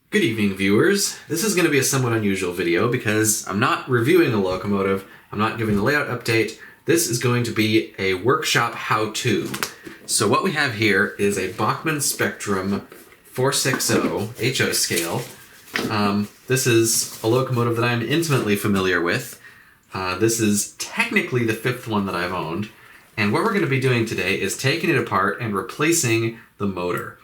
Good evening, viewers. This is going to be a somewhat unusual video because I'm not reviewing a locomotive, I'm not giving a layout update. This is going to be a workshop how-to. So what we have here is a Bachmann Spectrum 460 HO scale. This is a locomotive that I'm intimately familiar with. This is technically the fifth one that I've owned. And what we're going to be doing today is taking it apart and replacing the motor.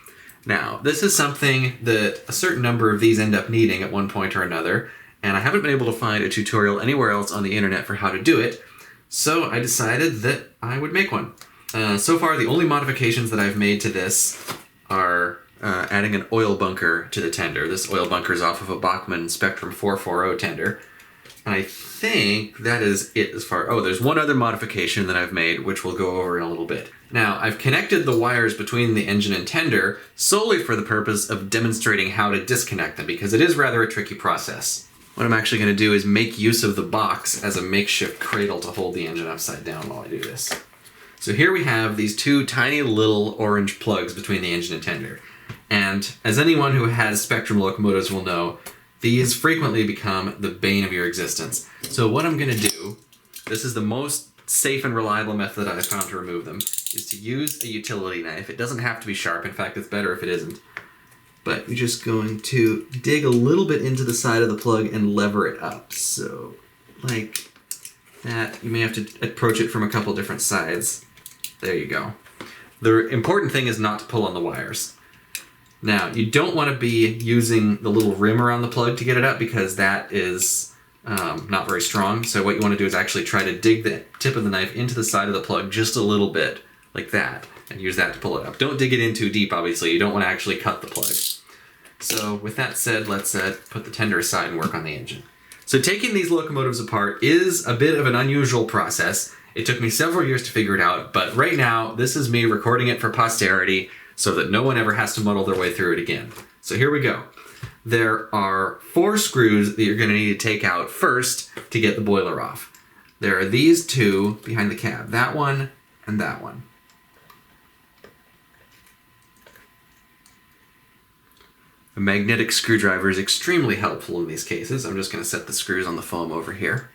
Now, this is something that a certain number of these end up needing at one point or another, and I haven't been able to find a tutorial anywhere else on the internet for how to do it, so I decided that I would make one. So far, the only modifications that I've made to this are adding an oil bunker to the tender. This oil bunker is off of a Bachmann Spectrum 440 tender. And I think that is it as far... Oh, there's one other modification that I've made, which we'll go over in a little bit. Now, I've connected the wires between the engine and tender solely for the purpose of demonstrating how to disconnect them, because it is rather a tricky process. What I'm actually going to do is make use of the box as a makeshift cradle to hold the engine upside down while I do this. So here we have these two tiny little orange plugs between the engine and tender. And as anyone who has Spectrum locomotives will know, these frequently become the bane of your existence. So what I'm going to do, this is the most safe and reliable method I've found to remove them, is to use a utility knife. It doesn't have to be sharp. In fact, it's better if it isn't. But you're just going to dig a little bit into the side of the plug and lever it up. So, like that. You may have to approach it from a couple different sides. There you go. The important thing is not to pull on the wires. Now, you don't want to be using the little rim around the plug to get it up because that is not very strong. So what you want to do is actually try to dig the tip of the knife into the side of the plug just a little bit, like that, and use that to pull it up. Don't dig it in too deep, obviously. You don't want to actually cut the plug. So with that said, let's put the tender aside and work on the engine. So taking these locomotives apart is a bit of an unusual process. It took me several years to figure it out, but right now, this is me recording it for posterity, so that no one ever has to muddle their way through it again. So here we go. There are 4 screws that you're going to need to take out first to get the boiler off. There are these 2 behind the cab, that one and that one. A magnetic screwdriver is extremely helpful in these cases. I'm just going to set the screws on the foam over here.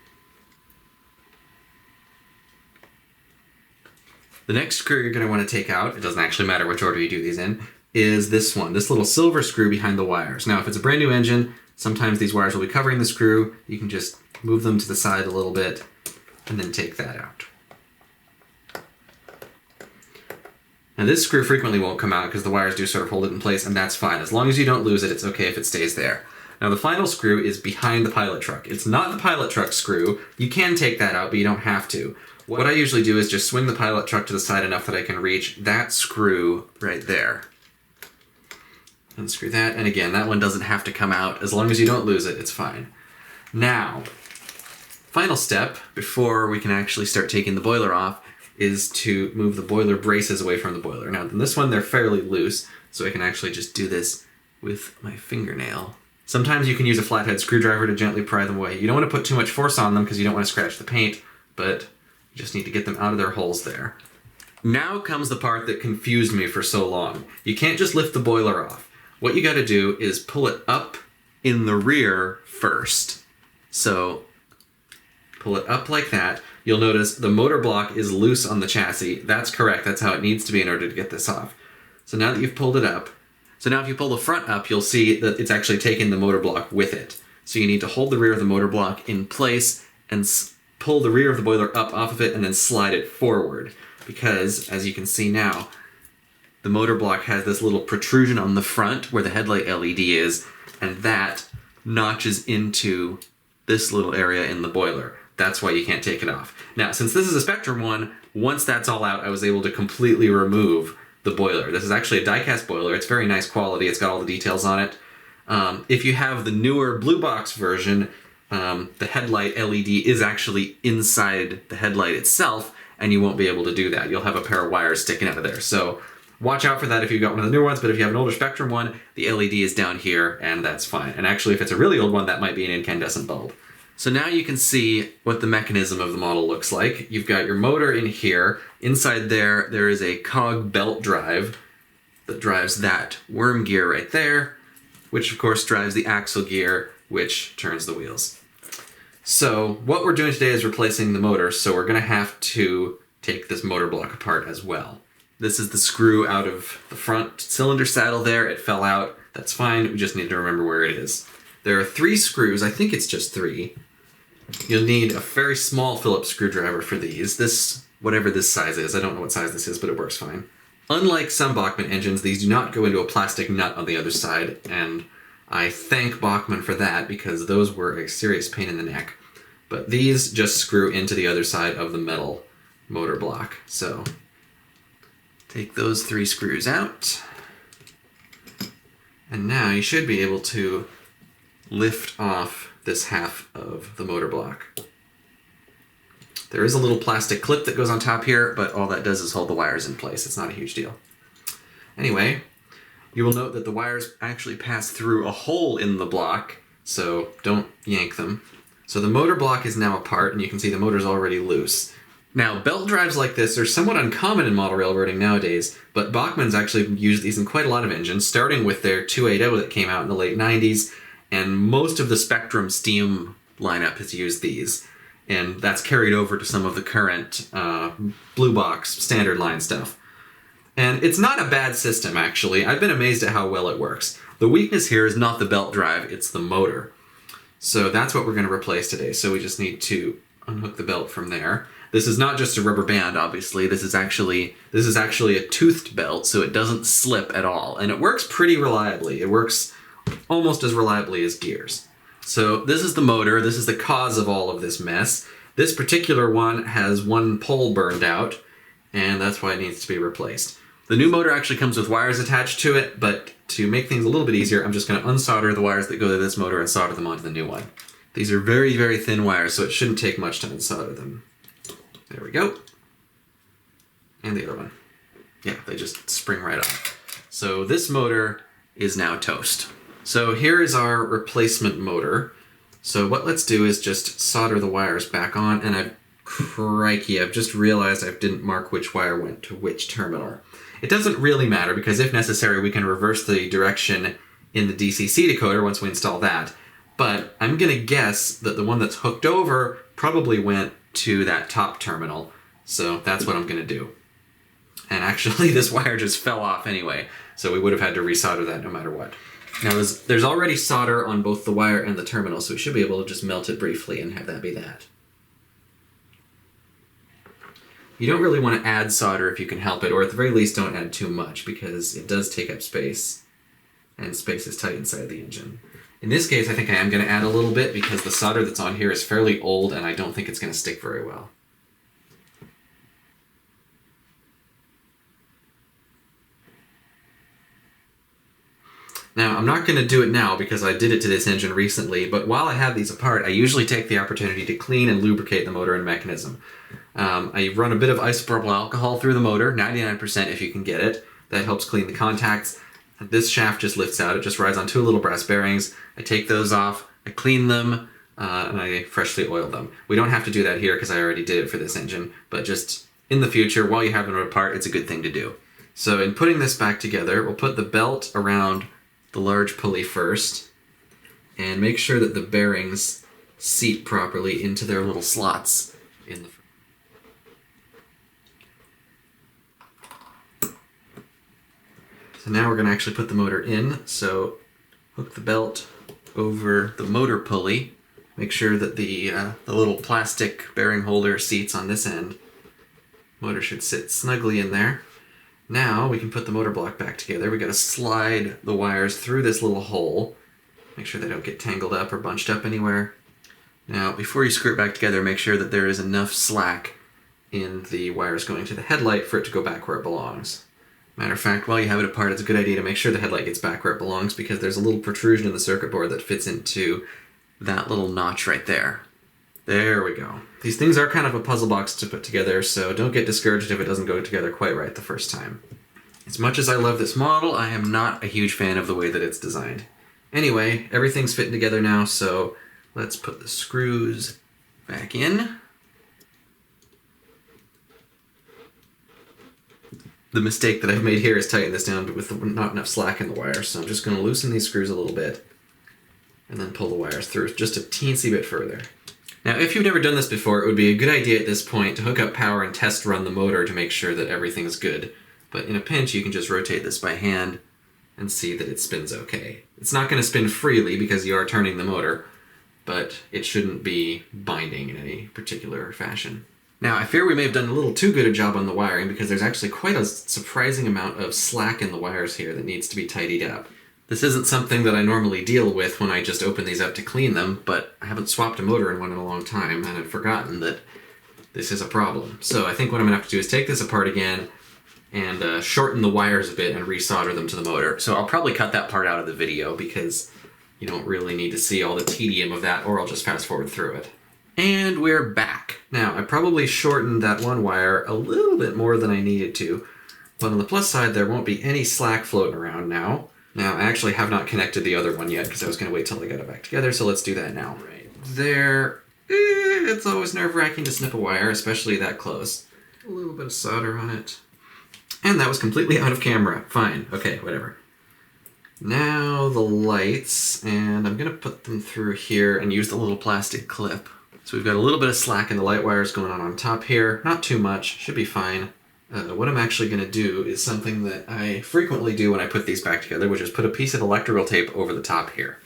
The next screw you're going to want to take out, it doesn't actually matter which order you do these in, is this one, this little silver screw behind the wires. Now, if it's a brand new engine, sometimes these wires will be covering the screw. You can just move them to the side a little bit and then take that out. Now, this screw frequently won't come out because the wires do sort of hold it in place, and that's fine. As long as you don't lose it, it's okay if it stays there. Now, the final screw is behind the pilot truck. It's not the pilot truck screw. You can take that out, but you don't have to. What I usually do is just swing the pilot truck to the side enough that I can reach that screw right there. Unscrew that, and again, that one doesn't have to come out. As long as you don't lose it, it's fine. Now, final step before we can actually start taking the boiler off is to move the boiler braces away from the boiler. Now, in this one, they're fairly loose, so I can actually just do this with my fingernail. Sometimes you can use a flathead screwdriver to gently pry them away. You don't want to put too much force on them because you don't want to scratch the paint, but you just need to get them out of their holes there. Now comes the part that confused me for so long. You can't just lift the boiler off. What you got to do is pull it up in the rear first. So pull it up like that. You'll notice the motor block is loose on the chassis. That's correct. That's how it needs to be in order to get this off. So now that you've pulled it up, so now if you pull the front up, you'll see that it's actually taking the motor block with it. So you need to hold the rear of the motor block in place and pull the rear of the boiler up off of it and then slide it forward. Because, as you can see now, the motor block has this little protrusion on the front where the headlight LED is, and that notches into this little area in the boiler. That's why you can't take it off. Now, since this is a Spectrum one, once that's all out, I was able to completely remove the boiler. This is actually a die-cast boiler. It's very nice quality. It's got all the details on it. If you have the newer blue box version, the headlight LED is actually inside the headlight itself, and you won't be able to do that. You'll have a pair of wires sticking out of there. So watch out for that if you've got one of the newer ones, but if you have an older Spectrum one, the LED is down here, and that's fine. And actually, if it's a really old one, that might be an incandescent bulb. So now you can see what the mechanism of the model looks like. You've got your motor in here. Inside there is a cog belt drive that drives that worm gear right there. which of course drives the axle gear, which turns the wheels. So what we're doing today is replacing the motor, so we're going to have to take this motor block apart as well. This is the screw out of the front cylinder saddle there. It fell out. That's fine. We just need to remember where it is. There are 3 screws. I think it's just 3. You'll need a very small Phillips screwdriver for these. This, whatever this size is, I don't know what size this is, but it works fine. Unlike some Bachmann engines, these do not go into a plastic nut on the other side, and I thank Bachmann for that because those were a serious pain in the neck. But these just screw into the other side of the metal motor block. So take those 3 screws out, and now you should be able to lift off this half of the motor block. There is a little plastic clip that goes on top here, but all that does is hold the wires in place. It's not a huge deal. Anyway, you will note that the wires actually pass through a hole in the block, so don't yank them. So the motor block is now apart, and you can see the motor's already loose. Now, belt drives like this are somewhat uncommon in model railroading nowadays, but Bachmann's actually used these in quite a lot of engines, starting with their 280 that came out in the late 90s, and most of the Spectrum steam lineup has used these. And that's carried over to some of the current Blue Box standard line stuff. And it's not a bad system, actually. I've been amazed at how well it works. The weakness here is not the belt drive, it's the motor. So that's what we're going to replace today. So we just need to unhook the belt from there. This is not just a rubber band, obviously. This is actually a toothed belt, so it doesn't slip at all. And it works pretty reliably. It works almost as reliably as gears. So this is the motor. This is the cause of all of this mess. This particular one has one pole burned out, and that's why it needs to be replaced. The new motor actually comes with wires attached to it, but to make things a little bit easier, I'm just going to unsolder the wires that go to this motor and solder them onto the new one. These are very, very thin wires, so it shouldn't take much to unsolder them. There we go. And the other one. Yeah, they just spring right off. So this motor is now toast. So here is our replacement motor. So what let's do is just solder the wires back on, and crikey, I've just realized I didn't mark which wire went to which terminal. It doesn't really matter because if necessary we can reverse the direction in the DCC decoder once we install that. But I'm going to guess that the one that's hooked over probably went to that top terminal. So that's what I'm going to do. And actually this wire just fell off anyway, so we would have had to resolder that no matter what. Now there's already solder on both the wire and the terminal, so we should be able to just melt it briefly and have that be that. You don't really want to add solder if you can help it, or at the very least don't add too much because it does take up space, and space is tight inside the engine. In this case, I think I am going to add a little bit because the solder that's on here is fairly old and I don't think it's going to stick very well. Now, I'm not going to do it now because I did it to this engine recently, but while I have these apart, I usually take the opportunity to clean and lubricate the motor and mechanism. I run a bit of isopropyl alcohol through the motor, 99% if you can get it. That helps clean the contacts. This shaft just lifts out. It just rides on 2 little brass bearings. I take those off, I clean them, and I freshly oil them. We don't have to do that here because I already did it for this engine, but just in the future, while you have them apart, it's a good thing to do. So in putting this back together, we'll put the belt around the large pulley first, and make sure that the bearings seat properly into their little slots in the front. So now we're going to actually put the motor in, so hook the belt over the motor pulley, make sure that the little plastic bearing holder seats on this end. Motor should sit snugly in there. Now we can put the motor block back together. We got to slide the wires through this little hole. Make sure they don't get tangled up or bunched up anywhere. Now, before you screw it back together, make sure that there is enough slack in the wires going to the headlight for it to go back where it belongs. Matter of fact, while you have it apart, it's a good idea to make sure the headlight gets back where it belongs because there's a little protrusion in the circuit board that fits into that little notch right there. There we go. These things are kind of a puzzle box to put together, so don't get discouraged if it doesn't go together quite right the first time. As much as I love this model, I am not a huge fan of the way that it's designed. Anyway, everything's fitting together now, so let's put the screws back in. The mistake that I've made here is tighten this down with not enough slack in the wire, so I'm just going to loosen these screws a little bit and then pull the wires through just a teensy bit further. Now, if you've never done this before, it would be a good idea at this point to hook up power and test run the motor to make sure that everything's good. But in a pinch, you can just rotate this by hand and see that it spins okay. It's not going to spin freely because you are turning the motor, but it shouldn't be binding in any particular fashion. Now, I fear we may have done a little too good a job on the wiring because there's actually quite a surprising amount of slack in the wires here that needs to be tidied up. This isn't something that I normally deal with when I just open these up to clean them, but I haven't swapped a motor in one in a long time and I'd forgotten that this is a problem. So I think what I'm going to have to do is take this apart again and shorten the wires a bit and resolder them to the motor. So I'll probably cut that part out of the video because you don't really need to see all the tedium of that, or I'll just fast forward through it. And we're back. Now, I probably shortened that one wire a little bit more than I needed to, but on the plus side, there won't be any slack floating around now. Now, I actually have not connected the other one yet because I was going to wait till I got it back together, so let's do that now. Right there. It's always nerve-wracking to snip a wire, especially that close. A little bit of solder on it. And that was completely out of camera. Fine. Okay, whatever. Now the lights, and I'm going to put them through here and use the little plastic clip. So we've got a little bit of slack in the light wires going on top here. Not too much, should be fine. What I'm actually going to do is something that I frequently do when I put these back together, which is put a piece of electrical tape over the top here.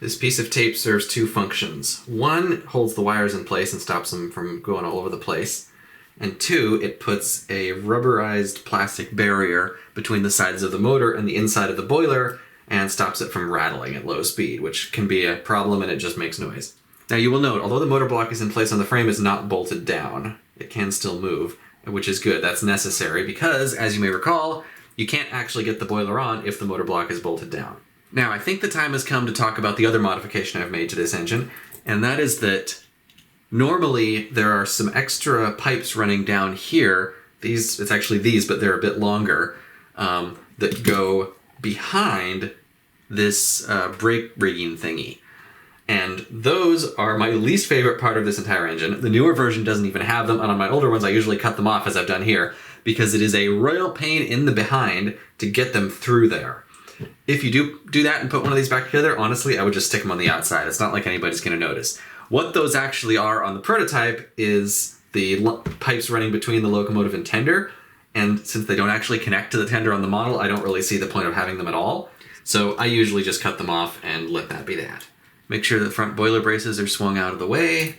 This piece of tape serves two functions. One, holds the wires in place and stops them from going all over the place. And two, it puts a rubberized plastic barrier between the sides of the motor and the inside of the boiler and stops it from rattling at low speed, which can be a problem and it just makes noise. Now you will note, although the motor block is in place on the frame, it's not bolted down. It can still move, which is good. That's necessary because, as you may recall, you can't actually get the boiler on if the motor block is bolted down. Now, I think the time has come to talk about the other modification I've made to this engine, and that is that normally there are some extra pipes running down here. It's actually these, but they're a bit longer, that go behind this brake rigging thingy. And those are my least favorite part of this entire engine. The newer version doesn't even have them, and on my older ones I usually cut them off as I've done here, because it is a royal pain in the behind to get them through there. If you do that and put one of these back together, honestly, I would just stick them on the outside. It's not like anybody's going to notice. What those actually are on the prototype is the pipes running between the locomotive and tender, and since they don't actually connect to the tender on the model, I don't really see the point of having them at all. So I usually just cut them off and let that be that. Make sure the front boiler braces are swung out of the way.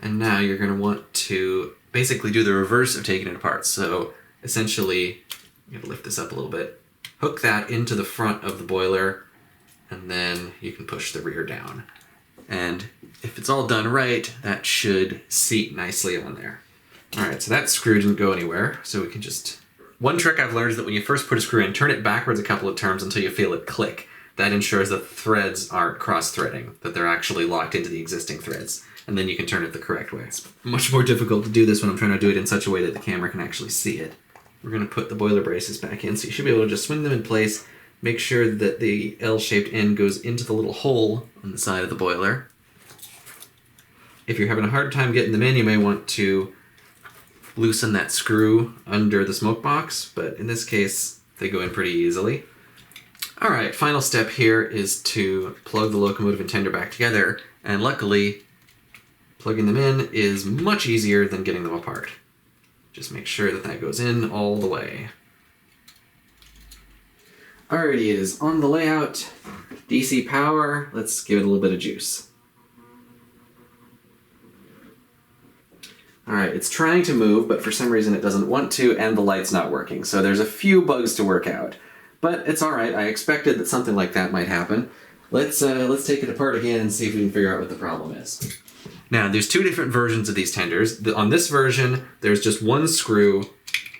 And now you're going to want to basically do the reverse of taking it apart. So essentially, you have to lift this up a little bit, hook that into the front of the boiler, and then you can push the rear down. And if it's all done right, that should seat nicely on there. All right, so that screw didn't go anywhere, so we can just... One trick I've learned is that when you first put a screw in, turn it backwards a couple of turns until you feel it click. That ensures that the threads aren't cross-threading, that they're actually locked into the existing threads. And then you can turn it the correct way. It's much more difficult to do this when I'm trying to do it in such a way that the camera can actually see it. We're going to put the boiler braces back in, so you should be able to just swing them in place, make sure that the L-shaped end goes into the little hole on the side of the boiler. If you're having a hard time getting them in, you may want to loosen that screw under the smoke box, but in this case, they go in pretty easily. All right, final step here is to plug the locomotive and tender back together, and luckily, plugging them in is much easier than getting them apart. Just make sure that that goes in all the way. Alrighty, it is on the layout. DC power, let's give it a little bit of juice. Alright, it's trying to move, but for some reason it doesn't want to, and the light's not working, so there's a few bugs to work out. But it's alright, I expected that something like that might happen. Let's take it apart again and see if we can figure out what the problem is. Now, there's two different versions of these tenders. On this version, there's just one screw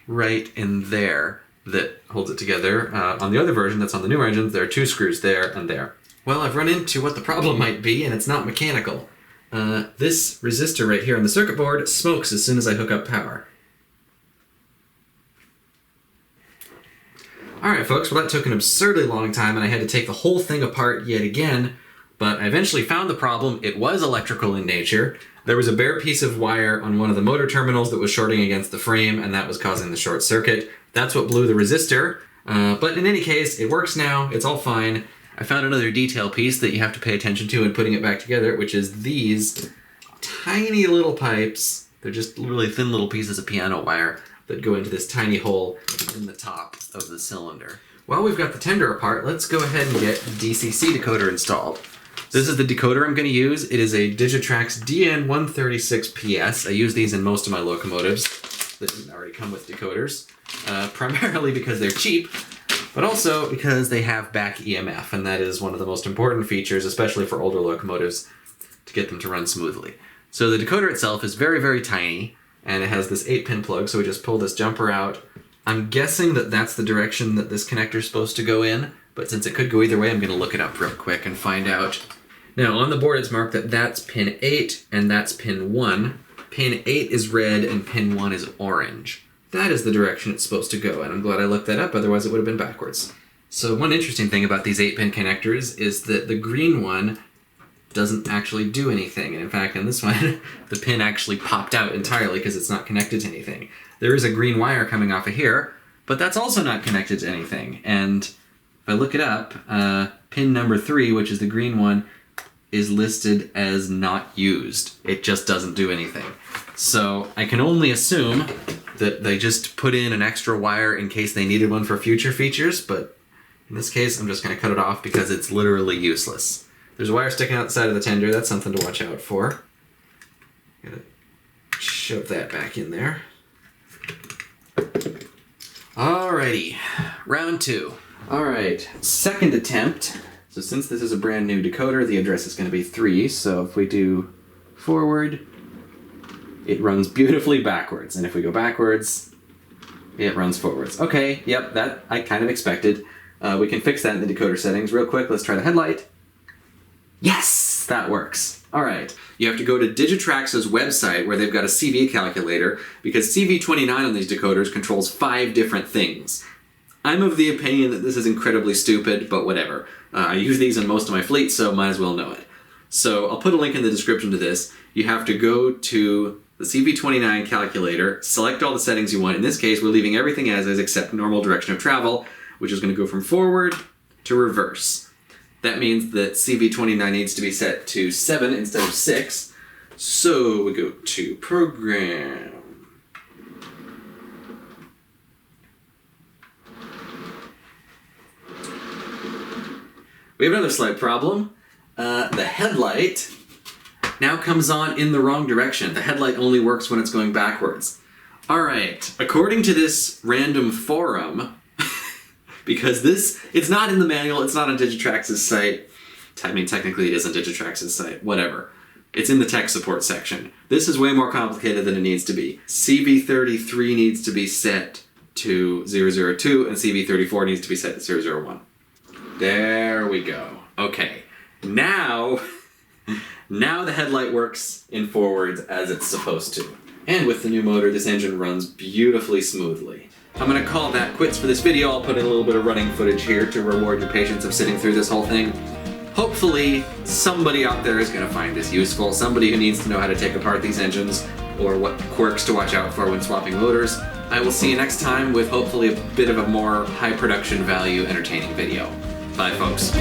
right in there that holds it together. On the other version, that's on the newer engines, there are two screws there and there. Well, I've run into what the problem might be, and it's not mechanical. This resistor right here on the circuit board smokes as soon as I hook up power. Alright folks, well that took an absurdly long time and I had to take the whole thing apart yet again, but I eventually found the problem. It was electrical in nature. There was a bare piece of wire on one of the motor terminals that was shorting against the frame, and that was causing the short circuit. That's what blew the resistor. But in any case, it works now. It's all fine. I found another detail piece that you have to pay attention to in putting it back together, which is these tiny little pipes. They're just really thin little pieces of piano wire that go into this tiny hole in the top of the cylinder. While we've got the tender apart, let's go ahead and get DCC decoder installed. This is the decoder I'm going to use. It is a Digitrax DN136PS. I use these in most of my locomotives that already come with decoders, primarily because they're cheap, but also because they have back EMF, and that is one of the most important features, especially for older locomotives, to get them to run smoothly. So the decoder itself is very, very tiny, and it has this 8-pin plug, so we just pull this jumper out. I'm guessing that that's the direction that this connector is supposed to go in, but since it could go either way, I'm going to look it up real quick and find out. Now, on the board it's marked that that's pin 8 and that's pin 1. Pin 8 is red and pin 1 is orange. That is the direction it's supposed to go, and I'm glad I looked that up, otherwise it would have been backwards. So one interesting thing about these 8-pin connectors is that the green one doesn't actually do anything, and in fact in this one, the pin actually popped out entirely because it's not connected to anything. There is a green wire coming off of here, but that's also not connected to anything, and if I look it up, pin number 3, which is the green one, is listed as not used. It just doesn't do anything. So I can only assume that they just put in an extra wire in case they needed one for future features, but in this case I'm just going to cut it off because it's literally useless. There's a wire sticking out the side of the tender. That's something to watch out for. Gotta shove that back in there. Alrighty, round 2. Alright, second attempt. So since this is a brand new decoder, the address is going to be 3, so if we do forward, it runs beautifully backwards, and if we go backwards, it runs forwards. Okay, yep, that I kind of expected. We can fix that in the decoder settings real quick. Let's try the headlight. Yes, that works. Alright, you have to go to Digitrax's website where they've got a CV calculator, because CV29 on these decoders controls 5 different things. I'm of the opinion that this is incredibly stupid, but whatever. I use these in most of my fleet, so might as well know it. So I'll put a link in the description to this. You have to go to the CV29 calculator, select all the settings you want. In this case, we're leaving everything as is except normal direction of travel, which is going to go from forward to reverse. That means that CV29 needs to be set to 7 instead of 6. So we go to Program. We have another slight problem. The headlight now comes on in the wrong direction. The headlight only works when it's going backwards. Alright, according to this random forum, because it's not in the manual, it's not on Digitrax's site. I mean, technically it is on Digitrax's site, whatever. It's in the tech support section. This is way more complicated than it needs to be. CV33 needs to be set to 002, and CV34 needs to be set to 001. There we go. Okay, now the headlight works in forwards as it's supposed to. And with the new motor, this engine runs beautifully smoothly. I'm gonna call that quits for this video. I'll put in a little bit of running footage here to reward your patience of sitting through this whole thing. Hopefully, somebody out there is gonna find this useful, somebody who needs to know how to take apart these engines, or what quirks to watch out for when swapping motors. I will see you next time with hopefully a bit of a more high production value entertaining video. Bye, folks.